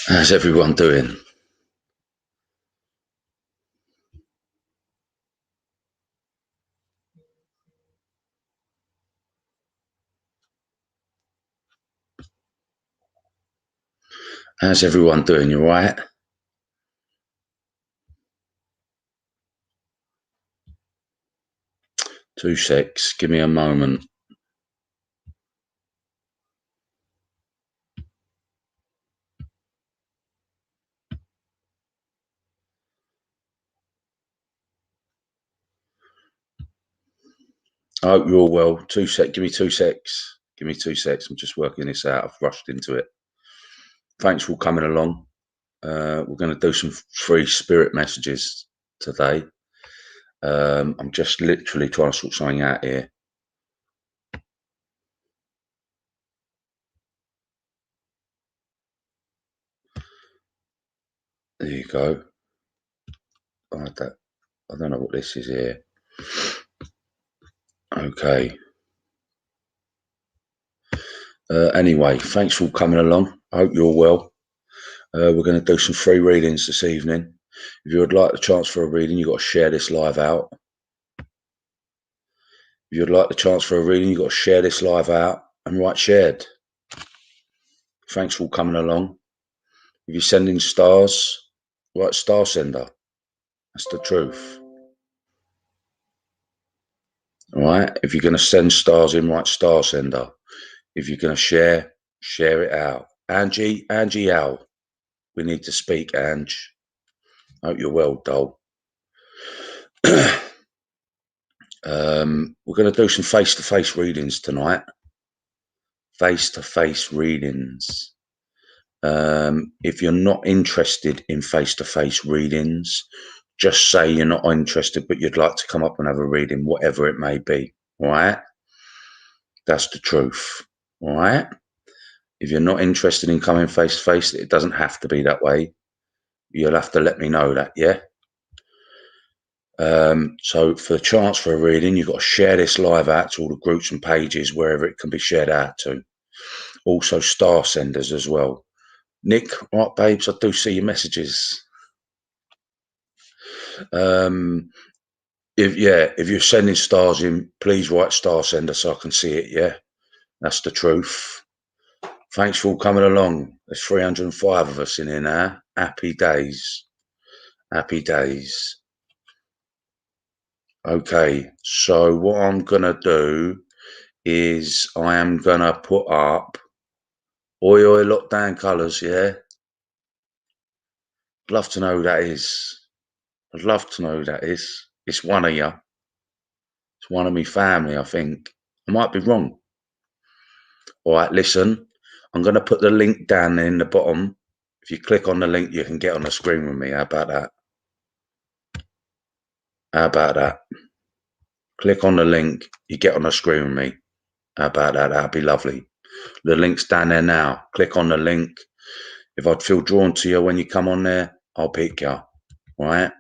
How's everyone doing? How's everyone doing? You right? 2 secs. Give me a moment. I hope you're all well. 2 sec. Give me 2 secs. Give me 2 secs. I'm just working this out. I've rushed into it. Thanks for coming along. We're going to do some free spirit messages today. I'm just literally trying to sort something out here. There you go. I don't know what this is here. Okay. Anyway, thanks for coming along. I hope you're well. We're going to do some free readings this evening. If you would like the chance for a reading, you've got to share this live out. If you'd like the chance for a reading, you've got to share this live out and write shared. Thanks for coming along. If you're sending stars, write star sender. That's the truth. All right. If you're going to send stars in, write star sender. If you're going to share it out. Angie Al. We need to speak, Ange. Hope you're well, doll. We're going to do some face-to-face readings tonight. Face-to-face readings. If you're not interested in face-to-face readings, just say you're not interested, but you'd like to come up and have a reading, whatever it may be. All right? That's the truth. All right? If you're not interested in coming face-to-face, it doesn't have to be that way. You'll have to let me know that, yeah? So for the chance for a reading, you've got to share this live out to all the groups and pages, wherever it can be shared out to. Also star senders as well. Nick, right, babes, I do see your messages. If you're sending stars in, please write star sender so I can see it, yeah? That's the truth. Thanks for all coming along. There's 305 of us in here now. Happy days. Happy days. Okay, so what I'm gonna do is I am gonna put up Oi Lockdown Colours, yeah? I'd love to know who that is. I'd love to know who that is. It's one of you. It's one of me family, I think. I might be wrong. All right, listen. I'm going to put the link down in the bottom. If you click on the link, you can get on the screen with me. How about that? How about that? Click on the link, you get on the screen with me. How about that? That'd be lovely. The link's down there now. Click on the link. If I'd feel drawn to you when you come on there, I'll pick you. All right?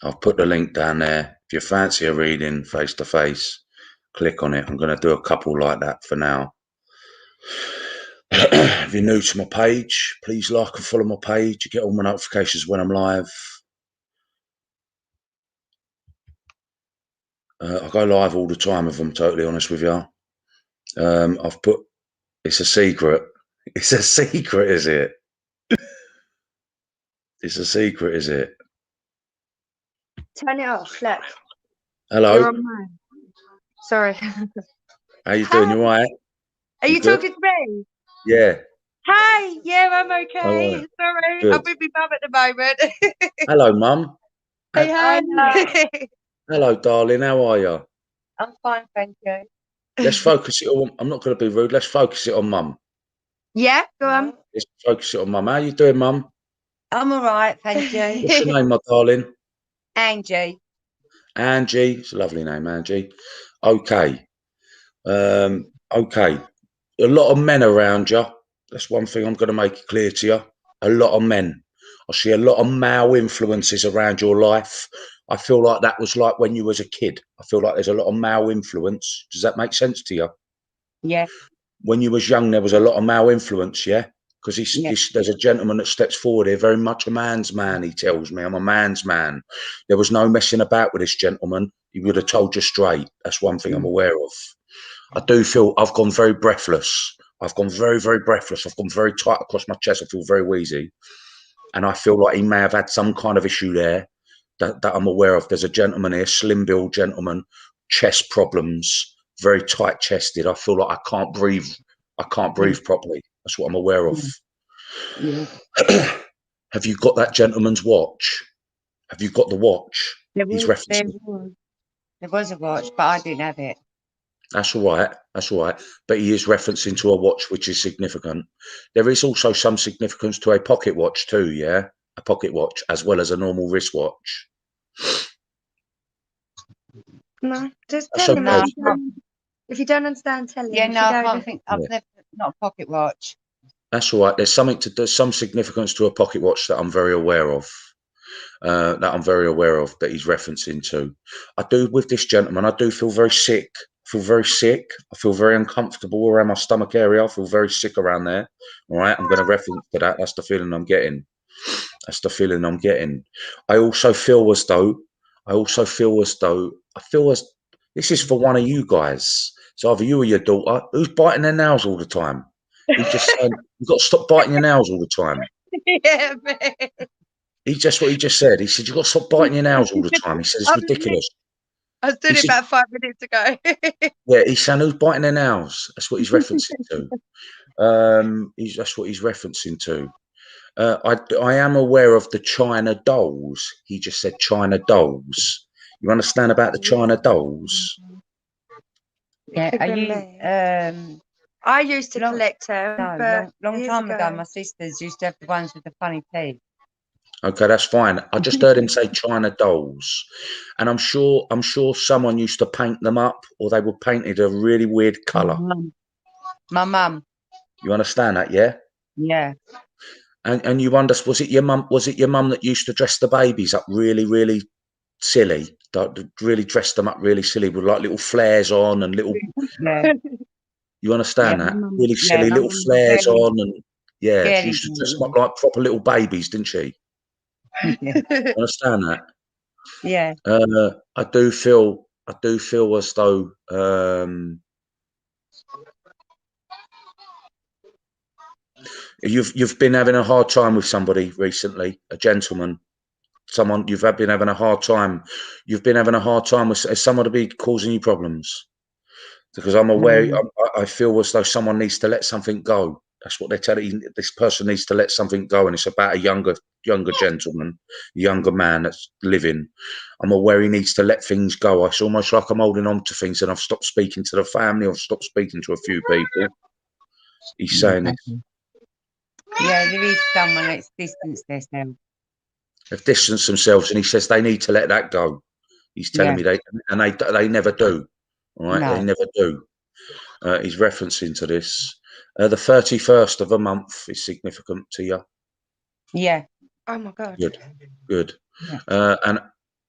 I've put the link down there. If you fancy a reading face to face, click on it. I'm going to do a couple like that for now. If you're new to my page, please like and follow my page. You get all my notifications when I'm live. I go live all the time if I'm totally honest with you. I've put, it's a secret. It's a secret, is it? It's a secret, is it? Turn it off, look. Hello. You're on mine. Sorry. How you doing? You alright? Are you talking to me? Yeah. Hi. Yeah, I'm okay. Oh, sorry. good. I'm with my mum at the moment. Hello, Mum. Hey, hi. Hello, darling. How are you? I'm fine, thank you. Let's focus it on. I'm not going to be rude. Let's focus it on Mum. Yeah, go on. Let's focus it on Mum. How you doing, Mum? I'm all right, thank you. What's your name, my darling? Angie. Angie. It's a lovely name, Angie. Okay. Okay. A lot of men around you. That's one thing I'm going to make it clear to you. A lot of men. I see a lot of male influences around your life. I feel like that was like when you was a kid. I feel like there's a lot of male influence. Does that make sense to you? Yeah. when you was young, there was a lot of male influence, yeah? Because Yeah. there's a gentleman that steps forward here, very much a man's man, he tells me. I'm a man's man. There was no messing about with this gentleman. He would have told you straight. That's one thing I'm aware of. I do feel I've gone very breathless. I've gone very, very breathless. I've gone very tight across my chest. I feel very wheezy. And I feel like he may have had some kind of issue there that I'm aware of. There's a gentleman here, slim-built gentleman, chest problems, very tight-chested. I feel like I can't breathe. I can't breathe properly. That's what I'm aware of. Yeah. Have you got that gentleman's watch? Have you got the watch? He's referencing. There was a watch, but I didn't have it. That's all right. That's all right. But he is referencing to a watch, which is significant. There is also some significance to a pocket watch too, yeah? A pocket watch as well as a normal wristwatch. No, just That's tell him okay. if you don't understand, tell him. Yeah, If no, you I don't, can't think. I've never not a pocket watch. That's all right. There's some significance to a pocket watch that I'm very aware of. That he's referencing to. I do with this gentleman. I do feel very sick. I feel very sick. I feel very uncomfortable around my stomach area. I feel very sick around there. All right, I'm going to reference to that. That's the feeling I'm getting. That's the feeling I'm getting. I also feel as though. I feel as this is for one of you guys. It's either you or your daughter who's biting their nails all the time. He's just saying you've got to stop biting your nails all the time. Yeah, man. He what he just said. He said you've got to stop biting your nails all the time. He said it's ridiculous. I was doing He it said- about 5 minutes ago. Yeah, he's saying who's biting their nails. That's what he's referencing to. That's what he's referencing to. I am aware of the China dolls. He just said China dolls. You understand about the China dolls? Yeah, Could are be you? me. I used to long- collect them, No, but long years time ago, ago. my sisters used to have the ones with the funny teeth. Okay, that's fine. I just heard him say China dolls, and I'm sure someone used to paint them up, or they were painted a really weird colour. My mum. You understand that, yeah? Yeah. And you wonder, was it your mum that used to dress the babies up really, really silly? Really dressed them up really silly with like little flares on and little. Yeah. You understand Yeah, that? my mum- Really yeah, silly my little mum was flares very- on, and yeah, she very used to dress them silly. up like proper little babies, didn't she? Yeah. You understand that? Yeah. I do feel as though you've been having a hard time with somebody recently, a gentleman, someone you've been having a hard time. You've been having a hard time with someone to be causing you problems, because I'm aware. I feel as though someone needs to let something go. That's what they're telling you. This person needs to let something go, and it's about a younger gentleman, younger man that's living. I'm aware he needs to let things go. It's almost like I'm holding on to things, and I've stopped speaking to the family. I've stopped speaking to a few people. He's saying this. Yeah, there is someone that's distanced themselves. They've distanced themselves, and he says they need to let that go. He's telling me they never do. All right, they No. never do. He's referencing to this. The 31st of a month is significant to you. Yeah. Oh my god. Good. Yeah.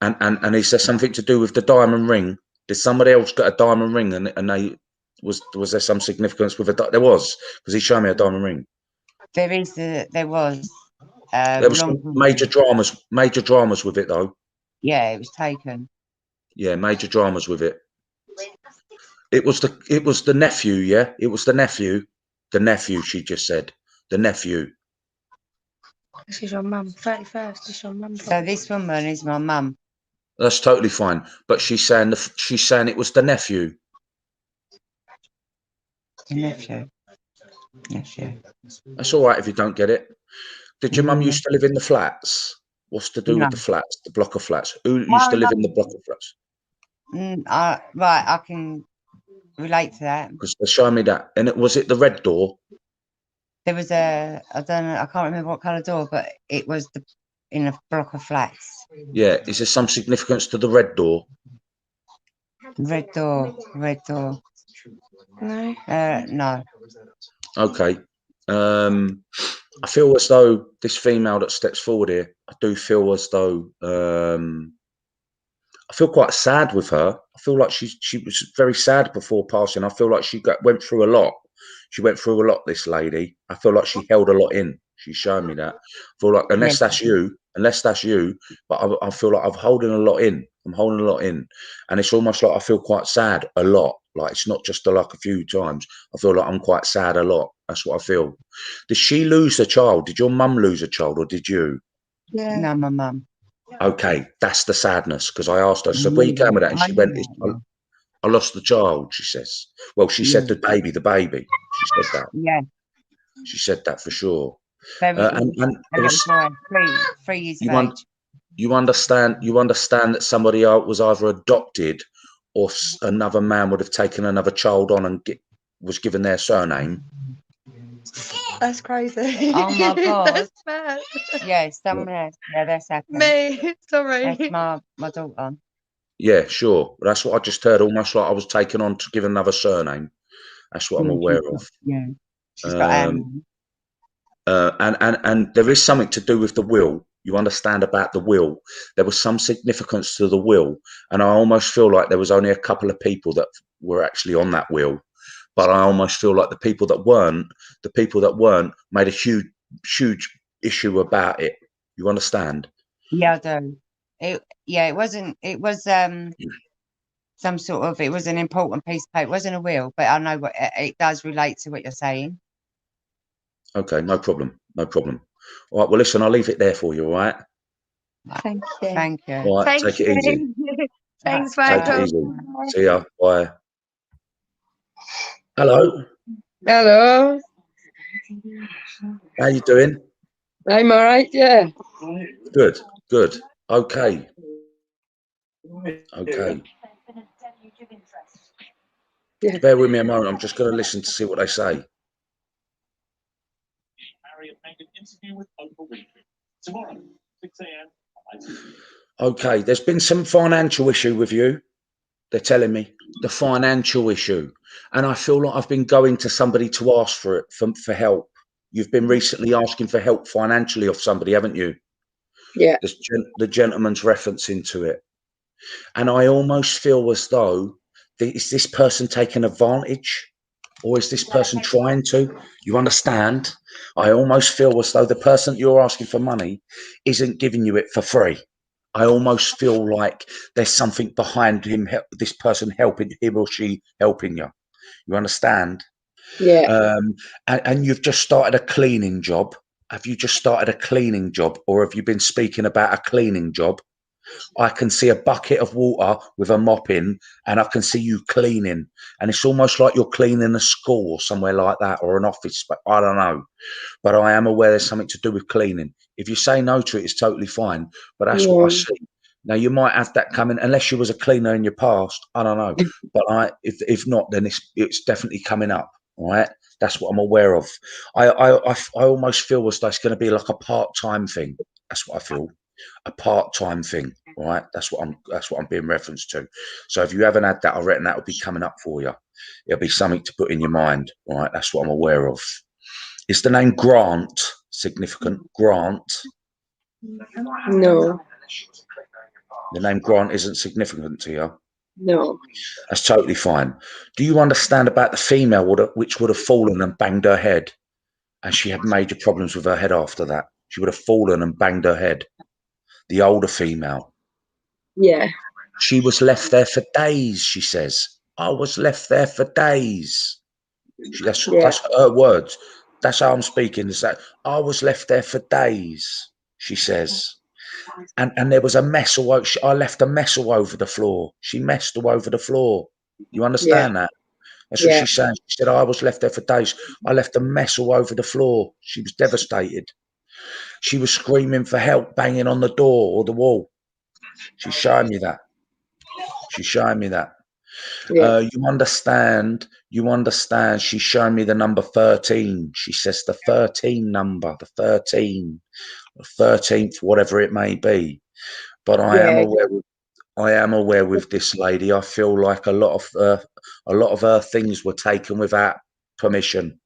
And is there something to do with the diamond ring? Did somebody else get a diamond ring, and they was there some significance with there was, because he showed me a diamond ring. There was. There was some major dramas with it though. Yeah, it was taken. Yeah, major dramas with it. It was the nephew, yeah? It was the nephew. The nephew, she just said. The nephew. This is your mum. 31st. This is your mum. So this woman is my mum. That's totally fine. But she's saying it was the nephew. The nephew. Nephew. That's all right if you don't get it. Did your mum used to live in the flats? What's to do with the flats, the block of flats? Who used to live in the block of flats? Right, I can relate to that. Because they're showing me that. And was it the red door? There was I don't know, I can't remember what colour door, but it was in a block of flats. Yeah. Is there some significance to the red door? Red door. No. No. Okay. I feel as though this female that steps forward here, I do feel as though I feel quite sad with her. I feel like she was very sad before passing. I feel like she went through a lot. She went through a lot, this lady. I feel like she held a lot in. She's showing me that. I feel like, unless that's you, but I feel like I'm holding a lot in. I'm holding a lot in. And it's almost like I feel quite sad a lot. Like, it's not just like a few times. I feel like I'm quite sad a lot. That's what I feel. Did she lose a child? Did your mum lose a child, or did you? Yeah. No, my mum. Okay, that's the sadness. Because I asked her, so where you going with that? And she went, I lost the child, she says. Well, she said the baby. She said that. Yeah. She said that for sure. Very And a it was, little boy, 3 years of age. you understand that somebody was either adopted, or another man would have taken another child on and was given their surname. That's crazy. Oh my God. That's bad. Yeah, someone else. Yeah, that's happened. Me. Sorry. That's my daughter. Yeah, sure. That's what I just heard. Almost like I was taken on to give another surname. That's what I'm aware of. Yeah. She's got And there is something to do with the will. You understand about the will. There was some significance to the will, and I almost feel like there was only a couple of people that were actually on that will. But I almost feel like the people that weren't made a huge issue about it. You understand? Yeah, I do. It wasn't. It was some sort of. It was an important piece of paper. It wasn't a will, but I know what it does relate to what you're saying. Okay, no problem. No problem. All right. Well, listen, I'll leave it there for you. All right. Thank you. Thank you. All right. Thank Take it easy. Thanks, Take it Michael. easy. See ya. Bye. Hello. Hello, How you doing? I'm all right. Yeah. Good. Good. Okay. Okay. Yeah. Bear with me a moment. I'm just going to listen to see what they say. Okay. There's been some financial issue with you. They're telling me the financial issue, and I feel like I've been going to somebody to ask for it for help. You've been recently asking for help financially off somebody, haven't you? Yeah. The gentleman's referencing to it, and I almost feel as though is this person taking advantage, or is this person trying to? You understand? I almost feel as though the person you're asking for money isn't giving you it for free. I almost feel like there's something behind him, this person helping him or she helping you. You understand? Yeah. And you've just started a cleaning job. Have you just started a cleaning job, or have you been speaking about a cleaning job? I can see a bucket of water with a mop in, and I can see you cleaning. And it's almost like you're cleaning a school or somewhere like that, or an office. But I don't know. But I am aware there's something to do with cleaning. If you say no to it, it's totally fine. But that's what I see. Now, you might have that coming, unless you was a cleaner in your past. I don't know. But if not, then it's definitely coming up. All right. That's what I'm aware of. I almost feel as though it's going to be like a part-time thing. That's what I feel. A part-time thing. All right. That's what I'm being referenced to. So if you haven't had that, I reckon that will be coming up for you. It'll be something to put in your mind. All right. That's what I'm aware of. Is the name Grant significant? Grant? No. The name Grant isn't significant to you? No. That's totally fine. Do you understand about the female which would have fallen and banged her head? And she had major problems with her head after that. She would have fallen and banged her head. The older female. Yeah. She was left there for days, she says. I was left there for days. That's her words. That's how I'm speaking. Is that I was left there for days, she says. And there was a mess all over. I left a mess all over the floor. She messed all over the floor. You understand that? That's what she's saying. She said, I was left there for days. I left a mess all over the floor. She was devastated. She was screaming for help, banging on the door or the wall. She's showing me that. She's showing me that. Yeah. You understand? She's showing me the number 13. She says the 13 number, the 13, the 13th, whatever it may be. But I am aware with this lady. I feel like a lot of her things were taken without permission.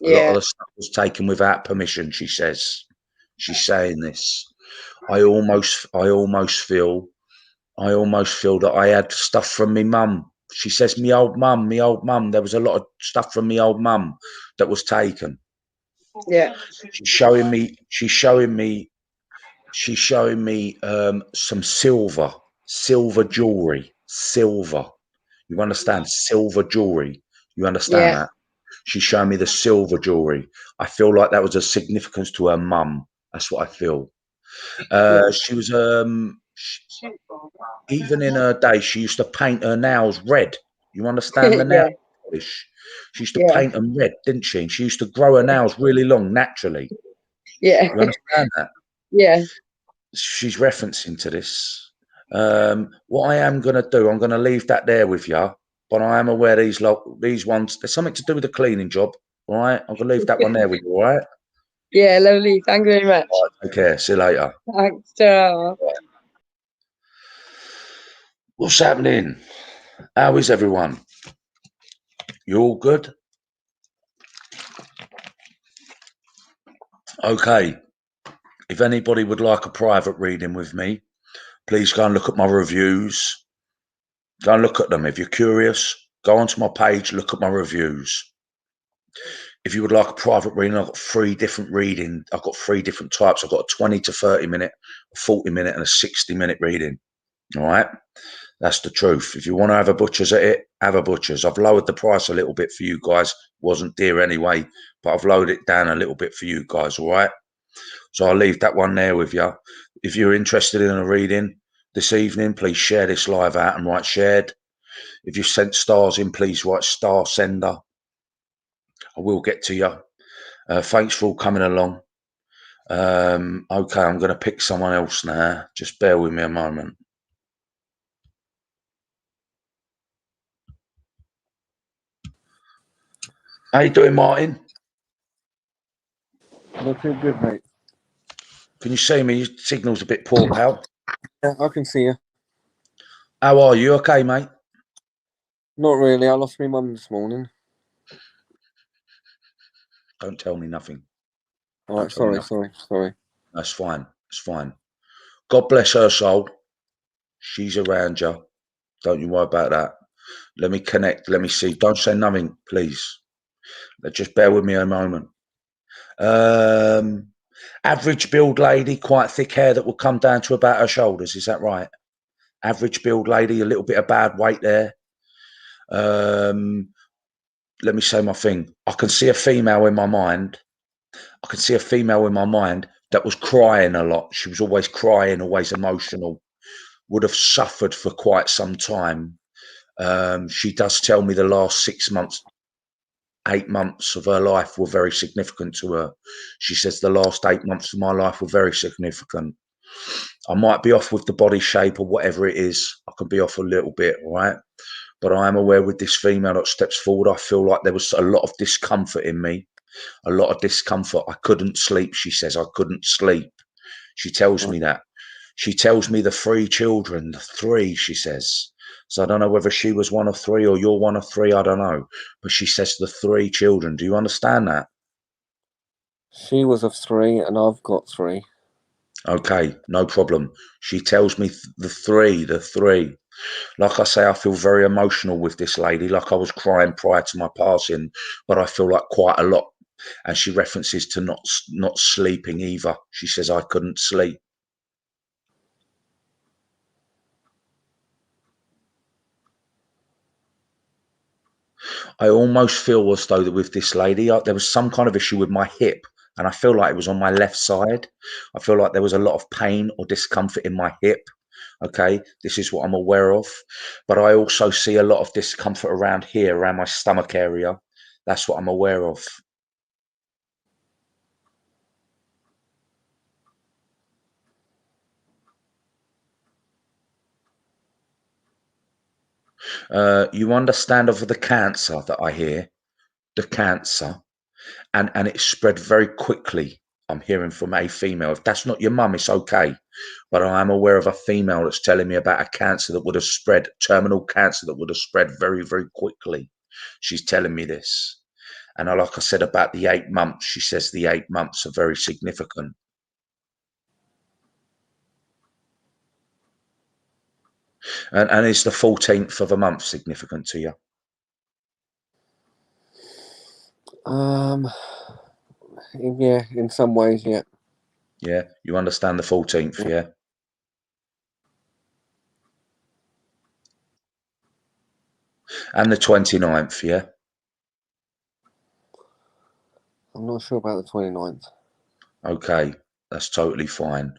A lot of the stuff was taken without permission. She says. She's saying this. I almost feel that I had stuff from my mum She says, me old mum. There was a lot of stuff from me old mum that was taken. Yeah. She's showing me some silver jewelry. Silver. You understand? Silver jewelry. You understand Yeah. that? She's showing me the silver jewelry. I feel like that was a significance to her mum. That's what I feel. She was even in her day, she used to paint her nails red. You understand the nail Yeah. polish? She used to Yeah. paint them red, didn't she? And she used to grow her nails really long naturally. Yeah. You understand that? Yeah. She's referencing to this. What I am going to do, I'm going to leave that there with you, but I am aware these ones, there's something to do with the cleaning job. All right, I'm going to leave that one there with you. All right. Yeah, lovely. Thank you very much. All right, take care. See you later. Thanks. Ta-ra. What's happening? How is everyone? You all good? Okay. If anybody would like a private reading with me, please go and look at my reviews. Go and look at them. If you're curious, go onto my page, look at my reviews. If you would like a private reading, I've got 3 different reading. I've got 3 different types. I've got a 20 to 30 minute, a 40 minute, and a 60-minute reading. All right. That's the truth. If you want to have a butcher's at it, have a butcher's. I've lowered the price a little bit for you guys. Wasn't dear anyway, but I've lowered it down a little bit for you guys. All right. So I'll leave that one there with you. If you're interested in a reading this evening, please share this live out and write shared. If you've sent stars in, please write star sender. I will get to you. Thanks for all coming along. Okay, I'm going to pick someone else now. Just bear with me a moment. How you doing, Martin? Not too good, mate. Can you see me? Your signal's a bit poor, pal. Yeah, I can see you. How are you? Okay, mate? Not really. I lost my mum this morning. Don't tell me nothing. All right, sorry. That's fine. It's fine. God bless her soul. She's around you. Don't you worry about that. Let me connect. Let me see. Don't say nothing, please. Just bear with me a moment. Average build lady, quite thick hair that will come down to about her shoulders. Is that right? Average build lady, a little bit of bad weight there. Let me say my thing. I can see a female in my mind. That was crying a lot. She was always crying, always emotional. Would have suffered for quite some time. She does tell me the last 6 months, 8 months of her life were very significant to her. She says the last 8 months of my life were very significant. I might be off with the body shape or whatever it is. I can be off a little bit, all right? But I am aware with this female that steps forward, I feel like there was a lot of discomfort in me. A lot of discomfort. I couldn't sleep, she says. I couldn't sleep. She tells me that. She tells me the 3 children, the 3, she says. So I don't know whether she was one of 3 or you're one of 3. I don't know. But she says the 3 children. Do you understand that? She was of 3 and I've got 3. Okay, no problem. She tells me the 3. Like I say, I feel very emotional with this lady. Like I was crying prior to my passing, but I feel like quite a lot. And she references to not sleeping either. She says I couldn't sleep. I almost feel as though that with this lady, there was some kind of issue with my hip, and I feel like it was on my left side. I feel like there was a lot of pain or discomfort in my hip. Okay, this is what I'm aware of. But I also see a lot of discomfort around here, around my stomach area. That's what I'm aware of. You understand of the cancer that I hear, the cancer, and it spread very quickly. I'm hearing from a female. If that's not your mum, it's okay. But I am aware of a female that's telling me about a cancer that would have spread, terminal cancer that would have spread very, very quickly. She's telling me this. And like I said about the 8 months, she says the 8 months are very significant. And is the 14th of a month significant to you? Yeah, in some ways, yeah. Yeah, you understand the 14th, yeah? And the 29th, yeah? I'm not sure about the 29th. Okay, that's totally fine.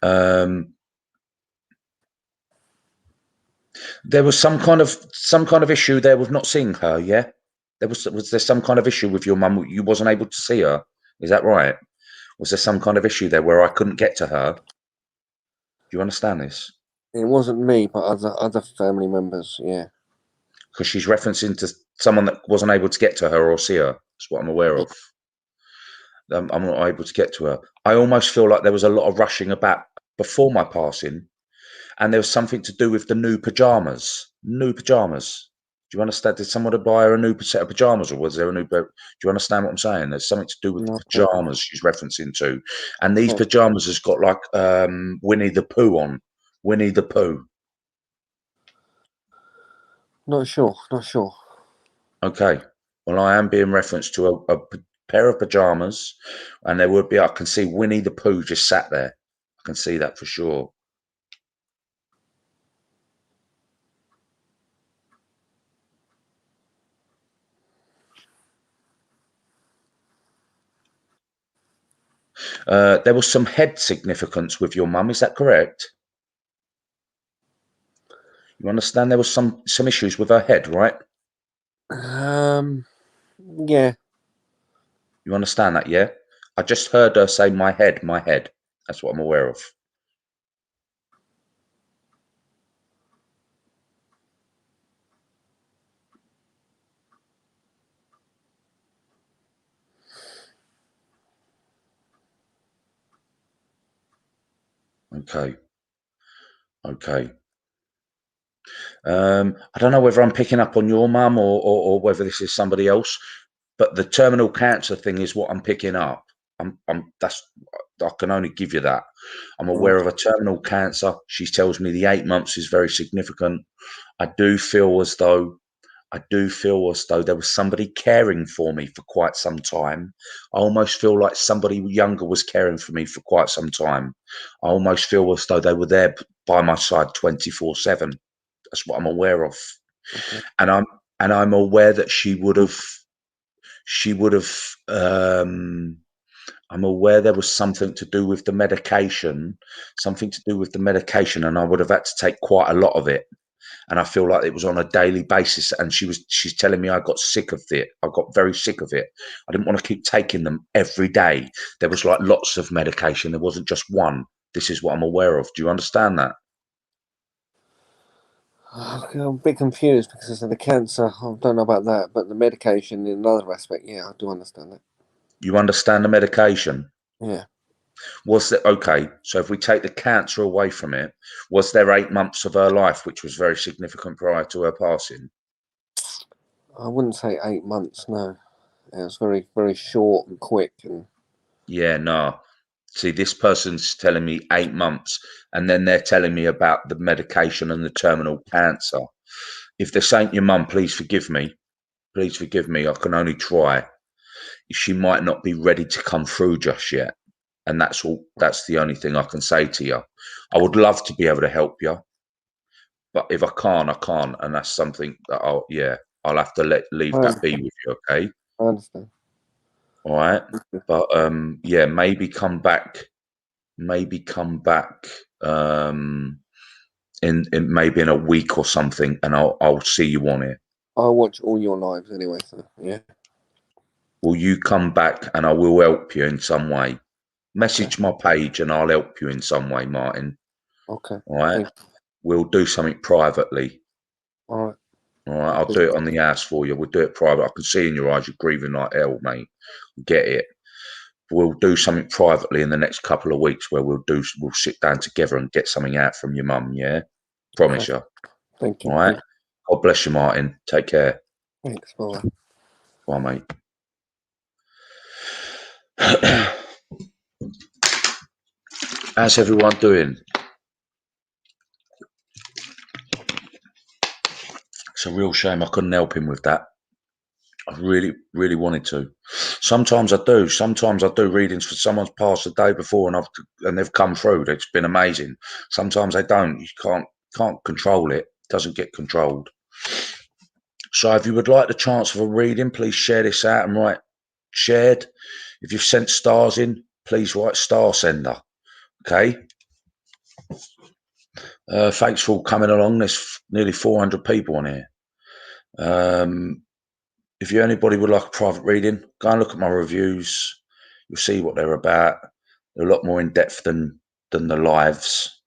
There was some kind of issue there with not seeing her, yeah? Was there some kind of issue with your mum? You wasn't able to see her, is that right? Was there some kind of issue there where I couldn't get to her? Do you understand this? It wasn't me, but other family members, yeah. Because she's referencing to someone that wasn't able to get to her or see her. That's what I'm aware of. I'm not able to get to her. I almost feel like there was a lot of rushing about before my passing, and there was something to do with the new pajamas. New pajamas. Do you understand? Did someone buy her a new set of pajamas, or was there a new? Do you understand what I'm saying? There's something to do with the No. pajamas she's referencing to, and these Yeah. pajamas has got like Winnie the Pooh on. Winnie the Pooh. Not sure. Okay. Well, I am being referenced to a pair of pajamas, and there would be. I can see Winnie the Pooh just sat there. I can see that for sure. There was some head significance with your mum. Is that correct? You understand there was some issues with her head, right? Yeah. You understand that, yeah? I just heard her say my head, my head. That's what I'm aware of. Okay. Okay. I don't know whether I'm picking up on your mum or whether this is somebody else, but the terminal cancer thing is what I'm picking up. I can only give you that. I'm aware of a terminal cancer. She tells me the 8 months is very significant. I do feel as though there was somebody caring for me for quite some time. I almost feel like somebody younger was caring for me for quite some time. I almost feel as though they were there by my side 24/7. That's what I'm aware of. Okay. And I'm aware that she would have I'm aware there was something to do with the medication, and I would have had to take quite a lot of it. And I feel like it was on a daily basis. And she's telling me I got sick of it. I got very sick of it. I didn't want to keep taking them every day. There was like lots of medication. There wasn't just one. This is what I'm aware of. Do you understand that? I'm a bit confused because of the cancer. I don't know about that, but the medication in another aspect, yeah, I do understand that. You understand the medication? Yeah. Was there, okay, so if we take the cancer away from it, was there 8 months of her life which was very significant prior to her passing? I wouldn't say 8 months, no. It was very, very short and quick. And Yeah, no. See, this person's telling me 8 months, and then they're telling me about the medication and the terminal cancer. If this ain't your mum, please forgive me. Please forgive me. I can only try. She might not be ready to come through just yet. And that's all. That's the only thing I can say to you. I would love to be able to help you, but if I can't, I can't, and that's something that I'll have to leave that be with you. Okay. I understand. All right. But yeah, maybe come back. In maybe in a week or something, and I'll see you on it. I watch all your lives anyway, so yeah. Will you come back and I will help you in some way? Message my page and I'll help you in some way, Martin. Okay. All right. Thank you. We'll do something privately. All right. All right. I'll do it on the house for you. We'll do it private. I can see in your eyes you're grieving like hell, mate. Get it. We'll do something privately in the next couple of weeks where we'll sit down together and get something out from your mum. Yeah. Promise you. Thank you. All right. God bless you, Martin. Take care. Thanks. Bye. Bye, mate. How's everyone doing? a real shame I couldn't help him with that. I really, really wanted to. Sometimes I do. Sometimes I do readings for someone's passed the day before and they've come through. It's been amazing. Sometimes they don't. You can't control it. It doesn't get controlled. So if you would like the chance of a reading, please share this out and write shared. If you've sent stars in, please write star sender. Okay. Thanks for all coming along. There's nearly 400 people on here. If anybody would like a private reading, go and look at my reviews. You'll see what they're about. They're a lot more in depth than the lives,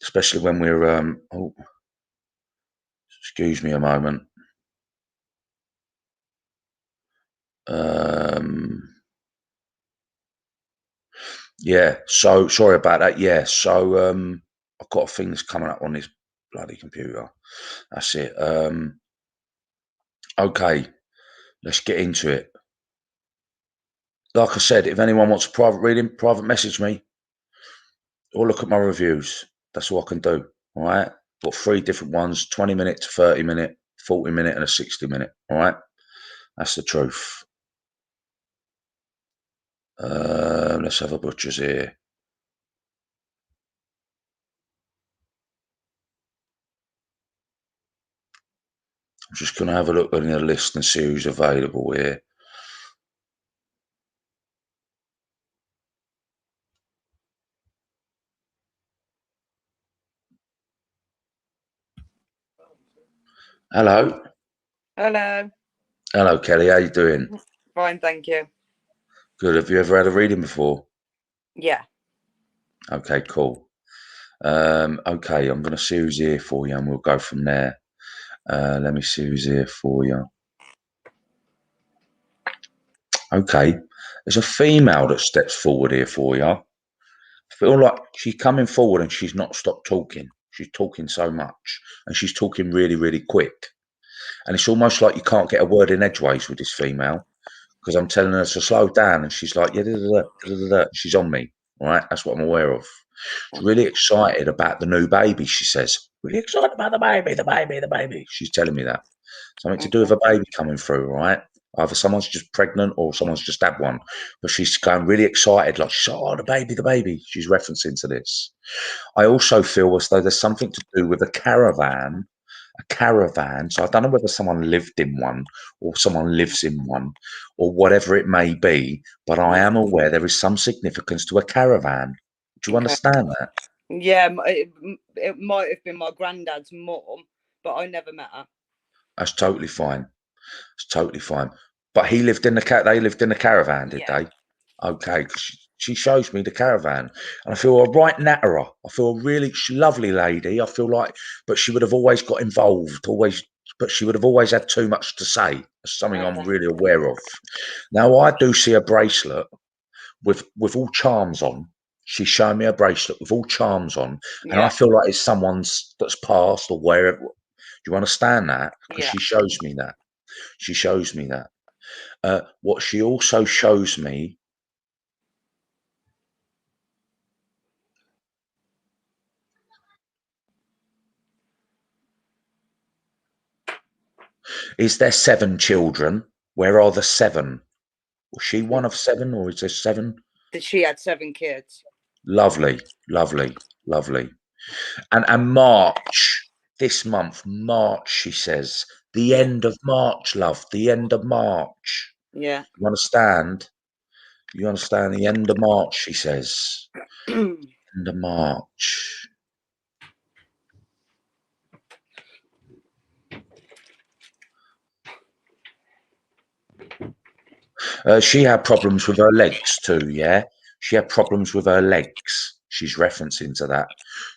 especially when we're. Oh, excuse me a moment. Yeah. So sorry about that. Yeah. So I've got things coming up on this bloody computer. That's it. Okay. Let's get into it. Like I said, if anyone wants a private reading, private message me or look at my reviews. That's all I can do. All right. Got 3 different ones, 20 minute to 30 minute, 40 minute and a 60 minute. All right. That's the truth. Let's have a butcher's here. I'm just going to have a look in the list and see who's available here. Hello. Hello. Hello, Kelly. How you doing? Fine, thank you. Good. Have you ever had a reading before? Yeah. Okay, cool. Okay, I'm going to see who's here for you and we'll go from there. Let me see who's here for you. Okay. There's a female that steps forward here for you. I feel like she's coming forward and she's not stopped talking. She's talking so much and she's talking really, really quick. And it's almost like you can't get a word in edgeways with this female because I'm telling her to slow down and she's like, yeah, she's on me. All right. That's what I'm aware of. She's really excited about the new baby, she says. Really excited about the baby. She's telling me that. Something to do with a baby coming through, right? Either someone's just pregnant or someone's just had one. But she's going really excited, like, oh, the baby. She's referencing to this. I also feel as though there's something to do with a caravan. So I don't know whether someone lived in one or someone lives in one or whatever it may be, but I am aware there is some significance to a caravan. Do you understand that? Yeah, it might have been my granddad's mum, but I never met her. That's totally fine. It's totally fine. But he lived in they lived in the caravan, did they? Okay, she shows me the caravan, and I feel a right nattera. I feel a really lovely lady. I feel like, but she would have always got involved, but she would have always had too much to say. That's something I'm really aware of. Now I do see a bracelet with all charms on. She's showing me a bracelet with all charms on, and I feel like it's someone's that's passed or wherever. Do you understand that? Because she shows me that. She shows me that. What she also shows me is there 7 children. Where are the 7? Was she one of 7 or is there 7? She had 7 kids. Lovely. And March, this month, March, she says, the end of March, love, the end of March. Yeah. You understand? You understand the end of March, she says. End of March. She had problems with her legs too, yeah? She had problems with her legs. She's referencing to that.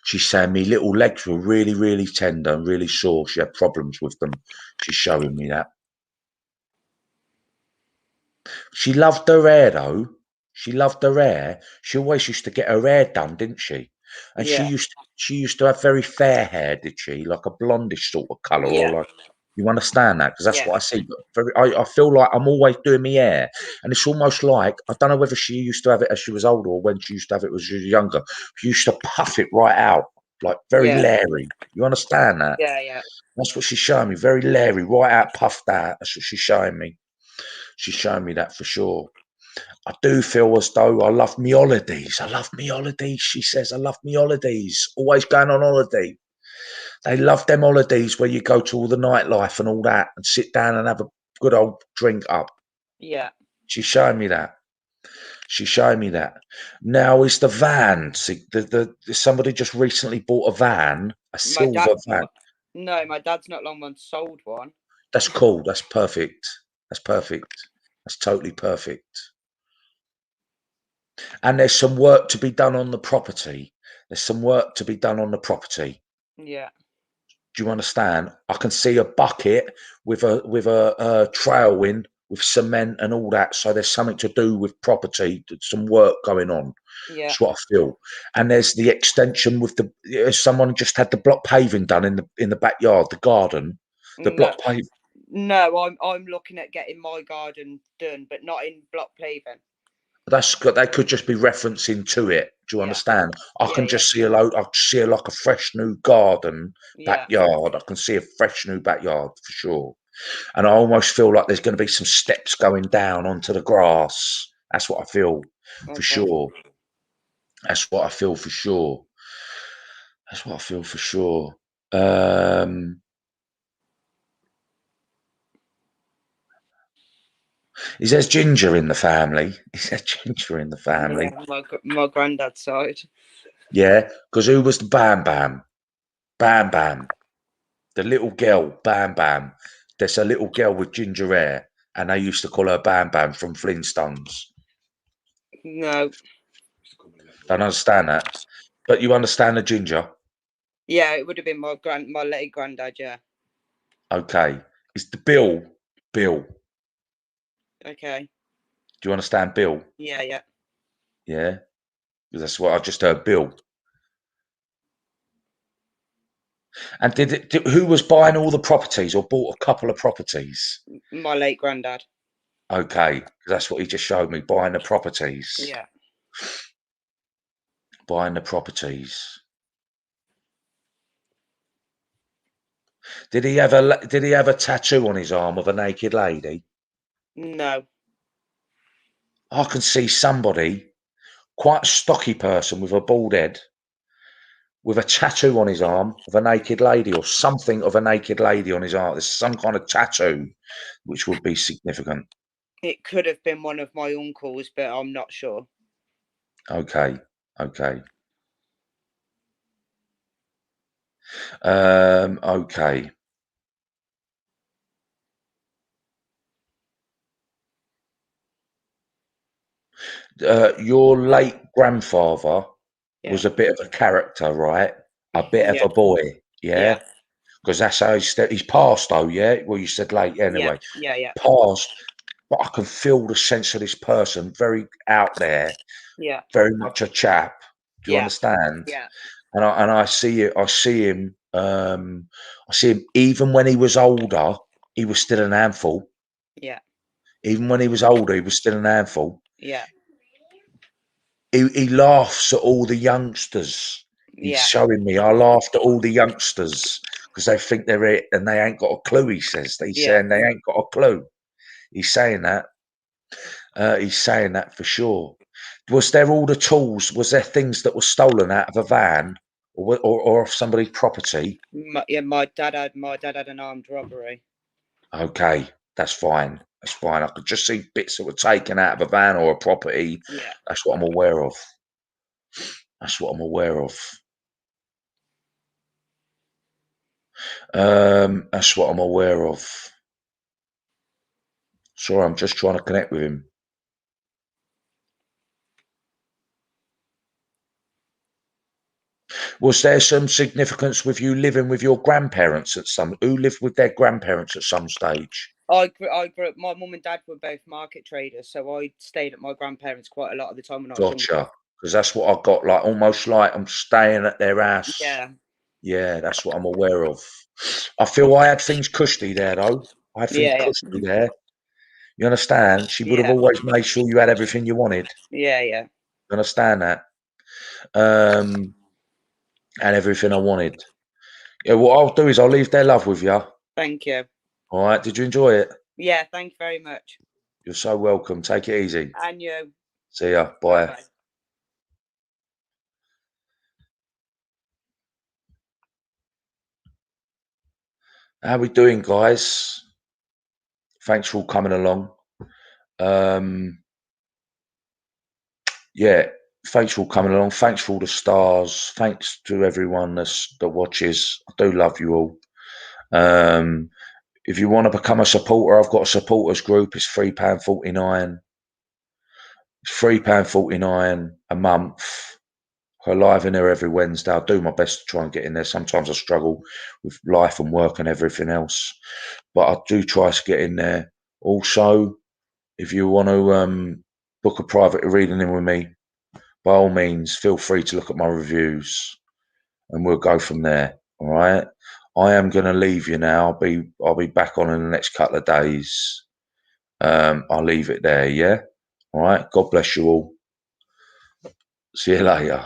She's saying me little legs were really, really tender and really sore. She had problems with them. She's showing me that. She loved her hair, though. She loved her hair. She always used to get her hair done, didn't she? And she used to have very fair hair, did she? Like a blondish sort of colour, or like, you understand that? Because that's what I see. But I feel like I'm always doing my hair, and it's almost like, I don't know whether she used to have it as she was older or when she used to have it when she was younger. She used to puff it right out, like very leery. You understand that? Yeah. That's what she's showing me. Very Larry, right out, puffed out. That's what she's showing me. She's showing me that for sure. I do feel as though I love me holidays. I love me holidays. She says, I love me holidays. Always going on holiday. They love them holidays where you go to all the nightlife and all that and sit down and have a good old drink up. Yeah. She's showing me that. She's showing me that. Now is the van. See, somebody just recently bought a van, a silver van. No, my dad's not long once sold one. That's cool. That's perfect. That's perfect. That's totally perfect. And there's some work to be done on the property. There's some work to be done on the property. Yeah. Do you understand? I can see a bucket with a trail in with cement and all that. So there's something to do with property. Some work going on. Yeah. That's what I feel. And there's the extension with someone just had the block paving done in the backyard, the garden. The block paving. No, I'm looking at getting my garden done, but not in block paving. That's good. They could just be referencing to it. Do you understand? I can just see I see like a fresh new garden backyard. I can see a fresh new backyard for sure. And I almost feel like there's going to be some steps going down onto the grass. That's what I feel for sure. That's what I feel for sure. That's what I feel for sure. Is there ginger in the family? Is there ginger in the family? Yeah, my granddad's side. Yeah, because who was the Bam Bam? Bam Bam. The little girl, Bam Bam. There's a little girl with ginger hair, and they used to call her Bam Bam from Flintstones. No. Don't understand that. But you understand the ginger? Yeah, it would have been my late granddad, yeah. Okay. Is the Bill? Okay. Do you understand Bill? Yeah, yeah. Yeah? Because that's what I just heard, Bill. And who was buying all the properties or bought a couple of properties? My late granddad. Okay, that's what he just showed me, buying the properties. Yeah. Buying the properties. Did he have a tattoo on his arm of a naked lady? No. I can see somebody, quite a stocky person with a bald head, with a tattoo on his arm of a naked lady or something of a naked lady on his arm. There's some kind of tattoo which would be significant. It could have been one of my uncles, but I'm not sure. Okay. Okay. Your late grandfather was a bit of a character, right? A bit of a boy, yeah? Because that's how he's passed, though, yeah? Well, you said late, anyway. Yeah. Passed, but I can feel the sense of this person, very out there. Yeah. Very much a chap. Do you understand? Yeah. And I see it. I see him. I see him. Even when he was older, he was still an handful. Yeah. Even when he was older, he was still an handful. Yeah. He laughs at all the youngsters. He's showing me. I laughed at all the youngsters because they think they're it and they ain't got a clue. He says. He's saying they ain't got a clue. He's saying that. He's saying that for sure. Was there all the tools? Was there things that were stolen out of a van or off somebody's property? My dad had an armed robbery. Okay, that's fine. That's fine. I could just see bits that were taken out of a van or a property. Yeah. That's what I'm aware of. That's what I'm aware of. That's what I'm aware of. Sorry, I'm just trying to connect with him. Was there some significance with you living with your grandparents who lived with their grandparents at some stage? I grew up. My mum and dad were both market traders, so I stayed at my grandparents quite a lot of the time when I was younger. Gotcha. Because that's what I got, like almost like I'm staying at their house. Yeah, that's what I'm aware of. I feel I had things cushy there, though. I had things cushy there. You understand? She would have always made sure you had everything you wanted. Yeah. You understand that? And everything I wanted. Yeah, what I'll do is I'll leave their love with you. Thank you. All right. Did you enjoy it? Yeah, thank you very much. You're so welcome. Take it easy. And you. See ya. Bye. Bye-bye. How we doing, guys? Thanks for all coming along. Yeah, thanks for all coming along. Thanks for all the stars. Thanks to everyone that watches. I do love you all. If you want to become a supporter, I've got a supporters group. It's £3.49. It's £3.49 a month. I go live in there every Wednesday. I'll do my best to try and get in there. Sometimes I struggle with life and work and everything else, but I do try to get in there. Also, if you want to book a private reading in with me, by all means, feel free to look at my reviews, and we'll go from there. All right. I am going to leave you now. I'll be back on in the next couple of days. I'll leave it there. Yeah. All right. God bless you all. See you later.